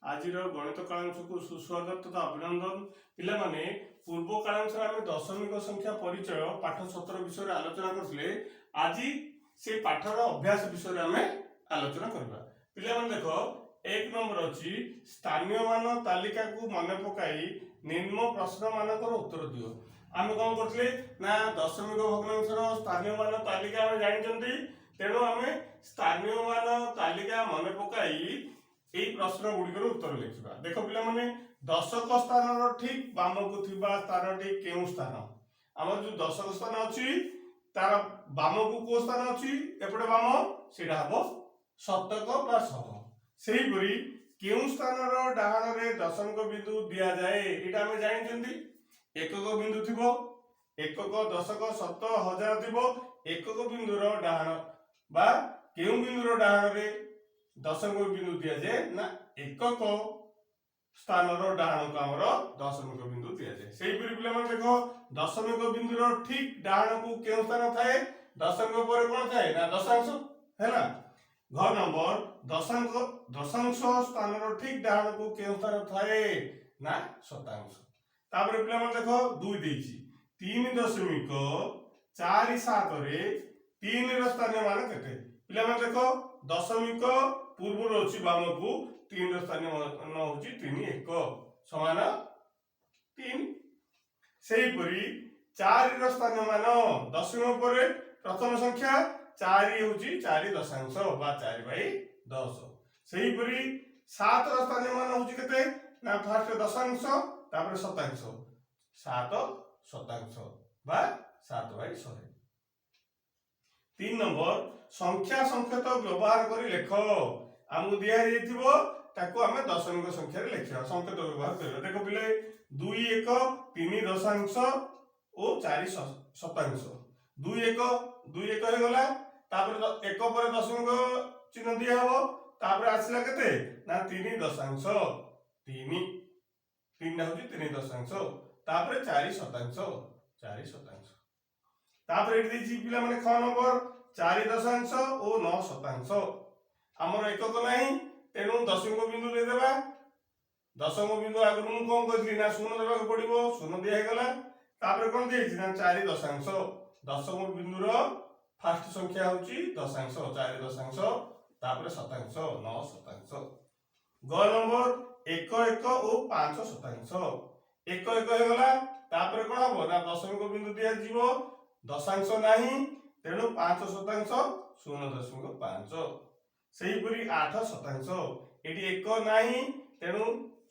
आज गणित कालांश को सुस्वागत तथा अभिनंदन। पिला माने पूर्व कालांश आम दशमिक संख्या परिचय पाठ 17 विषय आलोचना करथिले। आज से पाठर अभ्यास विषय आम आलोचना करबा। पिला माने देखो एक नंबर अछि स्थानीय मान तालिका को मन पकाई निम्न प्रश्न मानकर उत्तर दियो। आम कौन करथिले ना दशमिक भग्नांशर स्थानीय मान तालिका आम जानिचंती, तेणु आम स्थानीय मान तालिका मन पकाई এই প্রশ্ন গুড়িকর উত্তর লিখিবা। দেখো পিলা মানে দশক স্থানর ঠিক বামকু থিবা স্থানটি কেউ স্থান? আমার যে দশক স্থান ଅଛି তার বামকু কো স্থান ଅଛି এপটে বাম সেটা হবো শতক বা শহ। সেইপরি কেউ স্থানর ডাহাণরে দশমিক বিন্দু দিয়া যায় এটা আমি জানিছন্তি। একক বিন্দু থিব, একক দশক শত হাজার থিব, একক বিন্দুর ডাহাণ বা কেউ বিন্দুর ডাহাণরে दशमिक बिंदु दिया जाए ना एकक स्थानर डाहाण को आमर दशमिक बिंदु दिया जाए। सेही परि पिला माने देखो दशमिक बिंदुर ठीक डाहाण को केउ स्थान थाए? दशमिक पर कोन थाए ना दशांश हैला। घ नंबर दशांश स्थानर ठीक डाहाण को केउ स्थान थाए ना शतांश। तापर पिला माने देखो 2 देछि 3.47 रे 3 रो स्थान मान केते? पिला माने देखो दशमिक पूर्व अच्छी बाम को 3 स्थानीय मान होची 3 1 समान 3। सेही परि 4 रो स्थानीय मान दशमिक पर प्रथम संख्या 4 होची 4 दशांश बा 4/10। सेही परि 7 रो स्थानीय मान होची केते ना फर्स्ट दशांश तापर शतांश 7 शतांश बा 7/100। 3 नंबर संख्या संकेत व्यवहार करी लेख। आमको दिया जाइथिबो ताको हमें दशमिक संख्या रे लेखिया संकेत व्यवहार करबा। देखो पिले 2 1 3 दशांश और 4 शतांश 2 1 हे गला तापर एक पर दशमिक चिन्ह दिया हबो तापर आसिला केते ना 3 दशांश 3 ना होची 3 दशांश तापर 4 शतांश तापर एठी दिछि पिला माने ख नंबर 4 दशांश और 9 शतांश। आमर एकक नाही तेणु दशमिक बिंदु दे देबा। दशमिक बिंदु आगु मु कोन कहथि ना शून्य देबा को पड़िबो, शून्य दिया गला तापर कोन देछि ना 4 दशांश। दशमिक बिंदुर फर्स्ट संख्या होची दशांश 4 दशांश तापर शतांश 9 शतांश। ग नंबर 1 1 और 5 शतांश 1 1 हे गला तापर कोन हबो ना दशमिक बिंदु दिया जीवो दशांश नाही तेणु 5 शतांश 0.5। सेही परि 8 शतांश एटी 1 नाही तेणु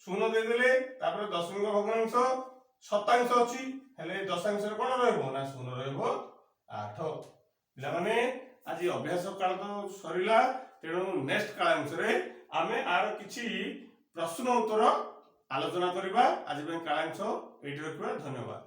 0 दे देले तापर दशमिक भग्नांश शतांश अछि हेले दशांश रे कोन रहबो ना 0 रहबो 8। पिला माने आज अभ्यास काल तो सरिला तेणु नेक्स्ट कालांश रे आमे आरो किछि प्रश्न उत्तर आलोचना करिबा। आज कालांश एटी रखिबा। धन्यवाद।